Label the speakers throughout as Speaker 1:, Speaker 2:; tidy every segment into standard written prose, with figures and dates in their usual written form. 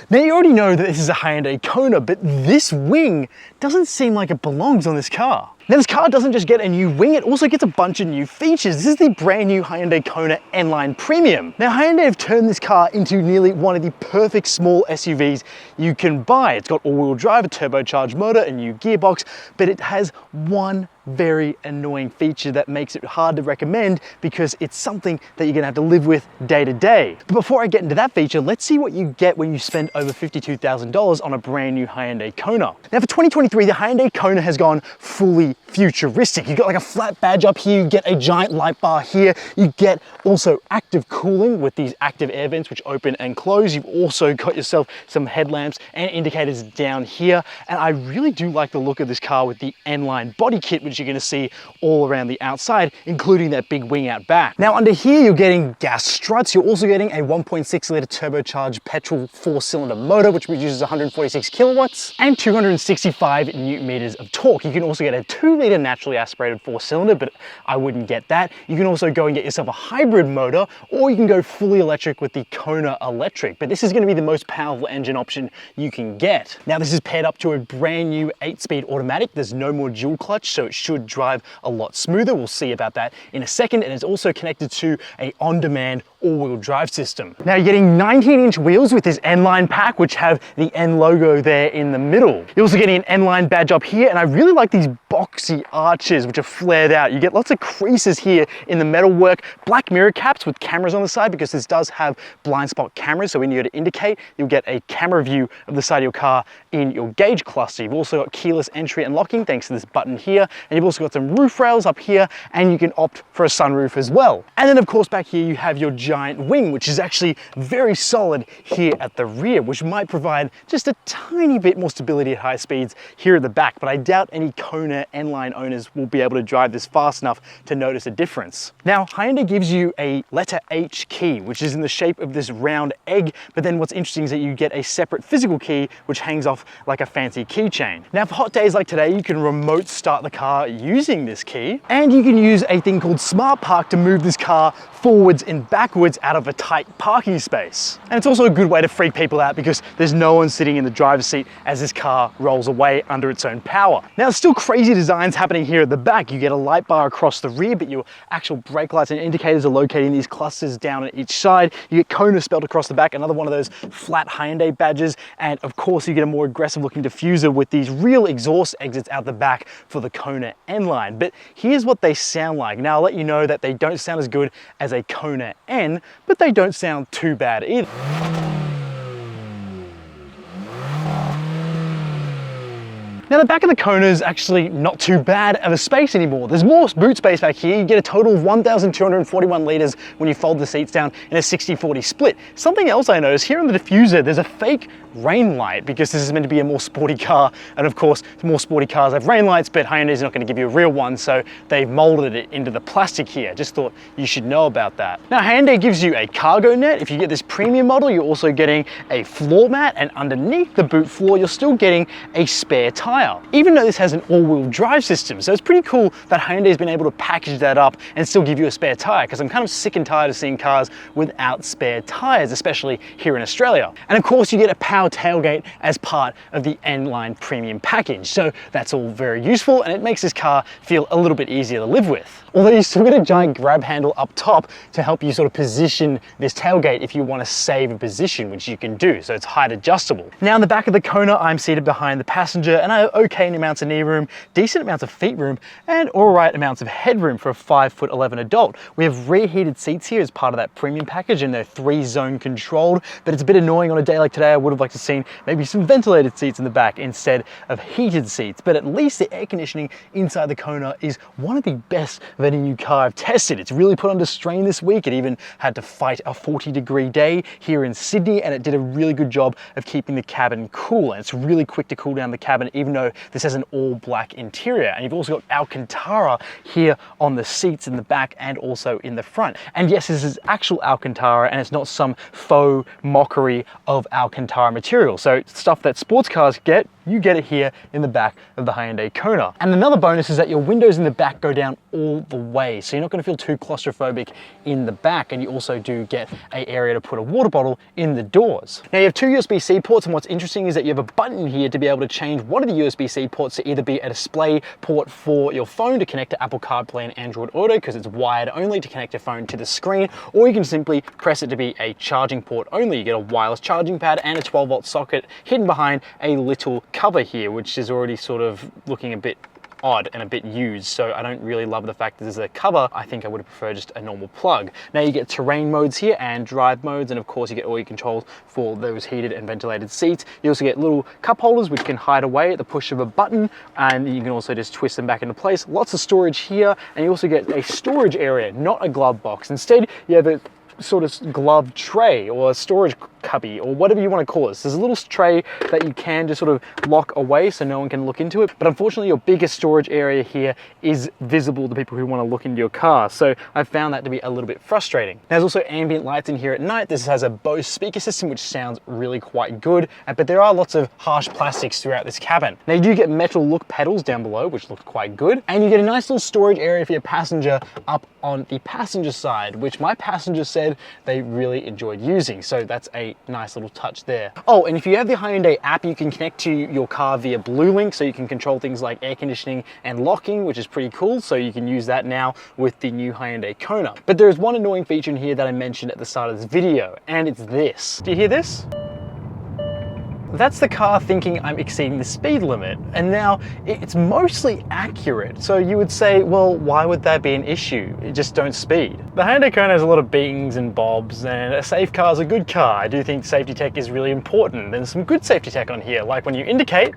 Speaker 1: Now you already know that this is a Hyundai Kona, but this wing doesn't seem like it belongs on this car. Now this car doesn't just get a new wing, it also gets a bunch of new features. This is the brand new Hyundai Kona N-LINE Premium. Now Hyundai have turned this car into nearly one of the perfect small SUVs you can buy. It's got all-wheel drive, a turbocharged motor, a new gearbox, but it has one very annoying feature that makes it hard to recommend because it's something that you're gonna have to live with day to day. But before I get into that feature, let's see what you get when you spend over $52,000 on a brand new Hyundai Kona. Now for 2023, the Hyundai Kona has gone fully futuristic. You've got like a flat badge up here, you get a giant light bar here, you get also active cooling with these active air vents which open and close. You've also got yourself some headlamps and indicators down here. And I really do like the look of this car with the N-Line body kit, which you're going to see all around the outside, including that big wing out back. Now under here, you're getting gas struts. You're also getting a 1.6 litre turbocharged petrol 4-cylinder motor, which produces 146 kilowatts and 265 newton meters of torque. You can also get a 2-litre naturally aspirated 4-cylinder, but I wouldn't get that. You can also go and get yourself a hybrid motor, or you can go fully electric with the Kona Electric, but this is going to be the most powerful engine option you can get. Now this is paired up to a brand new 8-speed automatic. There's no more dual clutch, so it should drive a lot smoother. We'll see about that in a second. And it's also connected to a on-demand all-wheel drive system. Now you're getting 19-inch wheels with this N-Line pack, which have the N logo there in the middle. You're also getting an N-Line badge up here, and I really like these boxy arches which are flared out. You get lots of creases here in the metalwork, black mirror caps with cameras on the side because this does have blind spot cameras, so when you go to indicate, you'll get a camera view of the side of your car in your gauge cluster. You've also got keyless entry and locking thanks to this button here, and you've also got some roof rails up here, and you can opt for a sunroof as well. And then of course back here you have your giant wing, which is actually very solid here at the rear, which might provide just a tiny bit more stability at high speeds here at the back, but I doubt any Kona N-Line owners will be able to drive this fast enough to notice a difference. Now Hyundai gives you a letter H key, which is in the shape of this round egg, but then what's interesting is that you get a separate physical key which hangs off like a fancy keychain. Now for hot days like today, you can remote start the car using this key, and you can use a thing called Smart Park to move this car forwards and backwards out of a tight parking space. And it's also a good way to freak people out because there's no one sitting in the driver's seat as this car rolls away under its own power. Now there's still crazy designs happening here at the back. You get a light bar across the rear, but your actual brake lights and indicators are located in these clusters down at each side. You get Kona spelled across the back, another one of those flat Hyundai badges, and of course you get a more aggressive looking diffuser with these real exhaust exits out the back for the Kona N-Line. But here's what they sound like. Now I'll let you know that they don't sound as good as a Kona N, but they don't sound too bad either. Now the back of the Kona is actually not too bad of a space anymore. There's more boot space back here. You get a total of 1,241 litres when you fold the seats down in a 60-40 split. Something else I noticed here on the diffuser, there's a fake rain light because this is meant to be a more sporty car. And of course, more sporty cars have rain lights, but Hyundai's not going to give you a real one, so they've molded it into the plastic here. Just thought you should know about that. Now Hyundai gives you a cargo net. If you get this premium model, you're also getting a floor mat, and underneath the boot floor, you're still getting a spare tire. Even though this has an all-wheel drive system. So it's pretty cool that Hyundai's been able to package that up and still give you a spare tire, because I'm kind of sick and tired of seeing cars without spare tires, especially here in Australia. And of course you get a power tailgate as part of the N-Line Premium package. So that's all very useful, and it makes this car feel a little bit easier to live with. Although you still get a giant grab handle up top to help you sort of position this tailgate if you want to save a position, which you can do, so it's height adjustable. Now in the back of the Kona, I'm seated behind the passenger, and I have okay amounts of knee room, decent amounts of feet room, and all right amounts of headroom for a 5'11" adult. We have rear heated seats here as part of that premium package, and they're 3-zone controlled, but it's a bit annoying on a day like today. I would have liked to seen maybe some ventilated seats in the back instead of heated seats, but at least the air conditioning inside the Kona is one of the best of any new car I've tested. It's really put under strain this week. It even had to fight a 40-degree day here in Sydney, and it did a really good job of keeping the cabin cool. And it's really quick to cool down the cabin, even though this has an all-black interior. And you've also got Alcantara here on the seats in the back and also in the front. And yes, this is actual Alcantara, and it's not some faux mockery of Alcantara material. So stuff that sports cars get, you get it here in the back of the Hyundai Kona. And another bonus is that your windows in the back go down all the way, so you're not going to feel too claustrophobic in the back, and you also do get an area to put a water bottle in the doors. Now you have two USB-C ports, and what's interesting is that you have a button here to be able to change one of the USB-C ports to either be a display port for your phone to connect to Apple CarPlay and Android Auto because it's wired only to connect your phone to the screen, or you can simply press it to be a charging port only. You get a wireless charging pad and a 12-volt socket hidden behind a little cover here, which is already sort of looking a bit odd and a bit used, so I don't really love the fact that there's a cover. I think I would have preferred just a normal plug. Now you get terrain modes here and drive modes, and of course you get all your controls for those heated and ventilated seats. You also get little cup holders which can hide away at the push of a button, and you can also just twist them back into place. Lots of storage here, and you also get a storage area, not a glove box. Instead, you have a sort of glove tray or a storage cubby or whatever you want to call this. There's a little tray that you can just sort of lock away so no one can look into it, but unfortunately your biggest storage area here is visible to people who want to look into your car, so I've found that to be a little bit frustrating. There's also ambient lights in here at night. This has a Bose speaker system which sounds really quite good, but there are lots of harsh plastics throughout this cabin. Now you do get metal look pedals down below which look quite good, and you get a nice little storage area for your passenger up on the passenger side, which my passenger said they really enjoyed using, so that's a nice little touch there. Oh, and if you have the Hyundai app, you can connect to your car via BlueLink, so you can control things like air conditioning and locking, which is pretty cool, so you can use that now with the new Hyundai Kona. But there is one annoying feature in here that I mentioned at the start of this video, and it's this. Do you hear this? That's the car thinking I'm exceeding the speed limit, and now it's mostly accurate. So you would say, well, why would that be an issue? Just don't speed. The Hyundai Kona has a lot of bings and bobs, and a safe car is a good car. I do think safety tech is really important. There's some good safety tech on here, like when you indicate,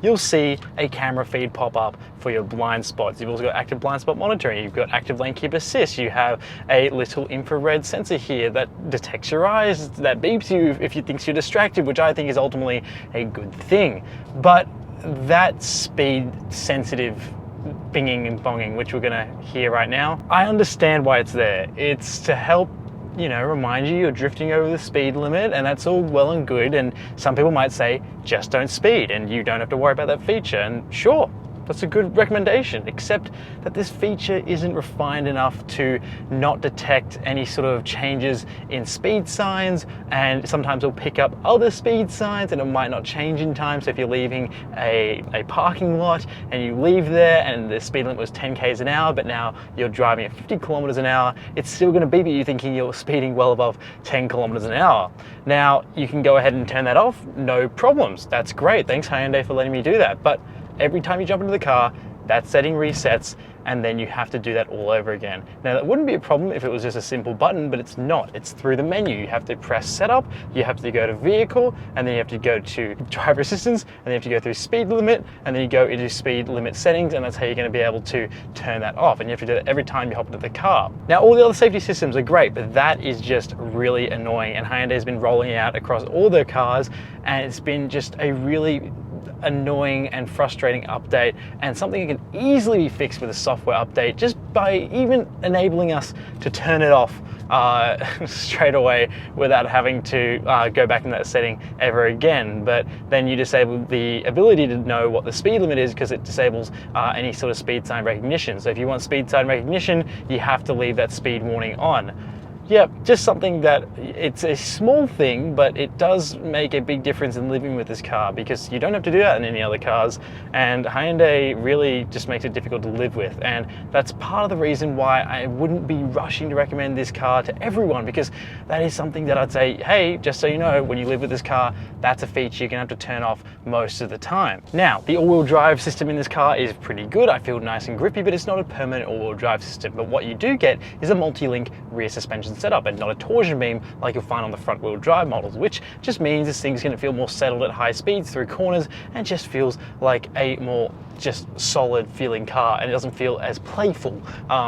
Speaker 1: you'll see a camera feed pop up for your blind spots. You've also got active blind spot monitoring. You've got active lane keep assist. You have a little infrared sensor here that detects your eyes, that beeps you if you think you're distracted, which I think is ultimately a good thing. But that speed sensitive binging and bonging, which we're gonna hear right now, I understand why it's there. It's to help, you know, remind you you're drifting over the speed limit, and that's all well and good, and some people might say just don't speed and you don't have to worry about that feature, and sure, that's a good recommendation, except that this feature isn't refined enough to not detect any sort of changes in speed signs, and sometimes it'll pick up other speed signs and it might not change in time. So if you're leaving a parking lot and you leave there and the speed limit was 10 k's an hour, but now you're driving at 50 kilometers an hour, it's still going to beep at you thinking you're speeding well above 10 kilometers an hour. Now you can go ahead and turn that off, no problems. That's great. Thanks Hyundai for letting me do that. But every time you jump into the car, that setting resets, and then you have to do that all over again. Now that wouldn't be a problem if it was just a simple button, but it's not. It's through the menu. You have to press setup, you have to go to vehicle, and then you have to go to driver assistance, and then you have to go through speed limit, and then you go into speed limit settings, and that's how you're going to be able to turn that off. And you have to do that every time you hop into the car. Now all the other safety systems are great, but that is just really annoying, and Hyundai has been rolling out across all their cars, and it's been just a really annoying and frustrating update, and something that can easily be fixed with a software update just by even enabling us to turn it off straight away without having to go back in that setting ever again. But then you disable the ability to know what the speed limit is because it disables any sort of speed sign recognition. So if you want speed sign recognition, you have to leave that speed warning on. Yeah, just something that it's a small thing, but it does make a big difference in living with this car because you don't have to do that in any other cars, and Hyundai really just makes it difficult to live with. And that's part of the reason why I wouldn't be rushing to recommend this car to everyone, because that is something that I'd say, hey, just so you know, when you live with this car, that's a feature you're gonna have to turn off most of the time. Now, the all-wheel drive system in this car is pretty good. I feel nice and grippy, but it's not a permanent all-wheel drive system. But what you do get is a multi-link rear suspension setup and not a torsion beam like you'll find on the front wheel drive models, which just means this thing's going to feel more settled at high speeds through corners and just feels like a more just solid feeling car, and it doesn't feel as playful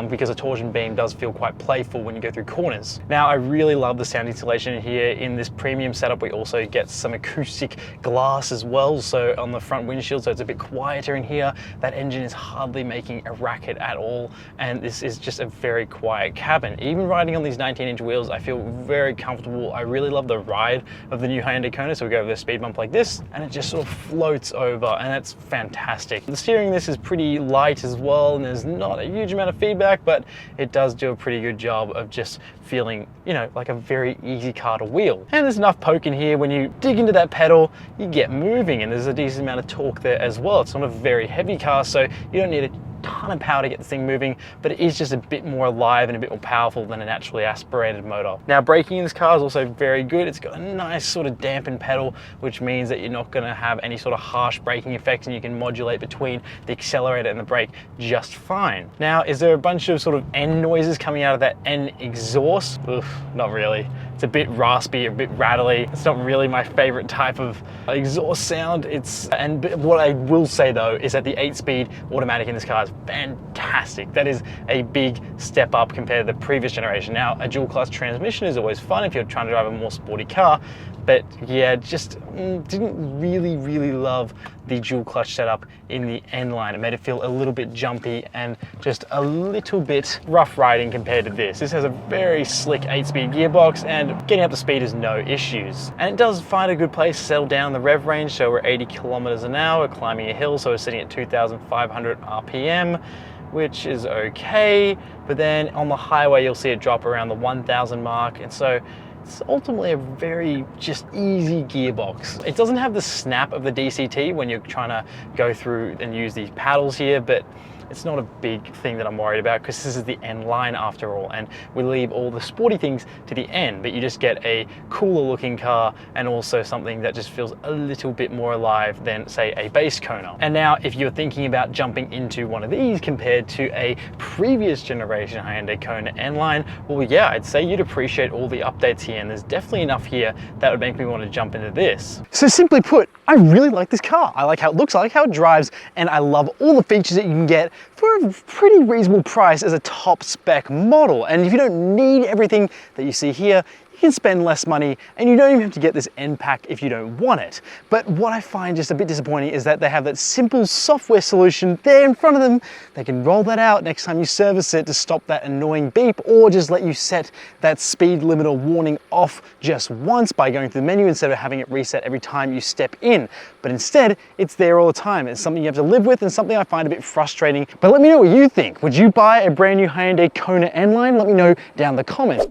Speaker 1: because a torsion beam does feel quite playful when you go through corners. Now, I really love the sound insulation here. In this premium setup, we also get some acoustic glass as well, so on the front windshield, so it's a bit quieter in here. That engine is hardly making a racket at all, and this is just a very quiet cabin. Even riding on these 19-inch wheels, I feel very comfortable. I really love the ride of the new Hyundai Kona, so we go over the speed bump like this, and it just sort of floats over, and that's fantastic. The steering in this is pretty light as well, and there's not a huge amount of feedback, but it does do a pretty good job of just feeling, you know, like a very easy car to wheel. And there's enough poke in here. When you dig into that pedal, you get moving, and there's a decent amount of torque there as well. It's not a very heavy car, so you don't need a ton of power to get this thing moving, but it is just a bit more alive and a bit more powerful than a naturally aspirated motor. Now, braking in this car is also very good. It's got a nice sort of dampened pedal, which means that you're not going to have any sort of harsh braking effects, and you can modulate between the accelerator and the brake just fine. Now, is there a bunch of sort of N noises coming out of that N exhaust? Oof, not really. It's a bit raspy, a bit rattly. It's not really my favorite type of exhaust sound. And what I will say though is that the 8-speed automatic in this car is fantastic. That is a big step up compared to the previous generation. Now, a dual clutch transmission is always fun if you're trying to drive a more sporty car, but yeah, just didn't really love the dual clutch setup in the N-Line. It made it feel a little bit jumpy and just a little bit rough riding compared to this. This has a very slick 8-speed gearbox, and getting up to speed is no issues. And it does find a good place to settle down the rev range, so we're 80 kilometers an hour, climbing a hill, so we're sitting at 2,500 RPM, which is okay. But then on the highway, you'll see it drop around the 1,000 mark, and so it's ultimately a very just easy gearbox. It doesn't have the snap of the DCT when you're trying to go through and use these paddles here, but it's not a big thing that I'm worried about because this is the N-Line after all, and we leave all the sporty things to the end, but you just get a cooler looking car and also something that just feels a little bit more alive than, say, a base Kona. And now, if you're thinking about jumping into one of these compared to a previous generation Hyundai Kona N-Line, well, yeah, I'd say you'd appreciate all the updates here, and there's definitely enough here that would make me want to jump into this. So simply put, I really like this car. I like how it looks, I like how it drives, and I love all the features that you can get for a pretty reasonable price as a top spec model. And if you don't need everything that you see here, you can spend less money, and you don't even have to get this N pack if you don't want it. But what I find just a bit disappointing is that they have that simple software solution there in front of them. They can roll that out next time you service it to stop that annoying beep, or just let you set that speed limiter warning off just once by going through the menu instead of having it reset every time you step in. But instead, it's there all the time. It's something you have to live with, and something I find a bit frustrating. But let me know what you think. Would you buy a brand new Hyundai Kona N-Line? Let me know down in the comments.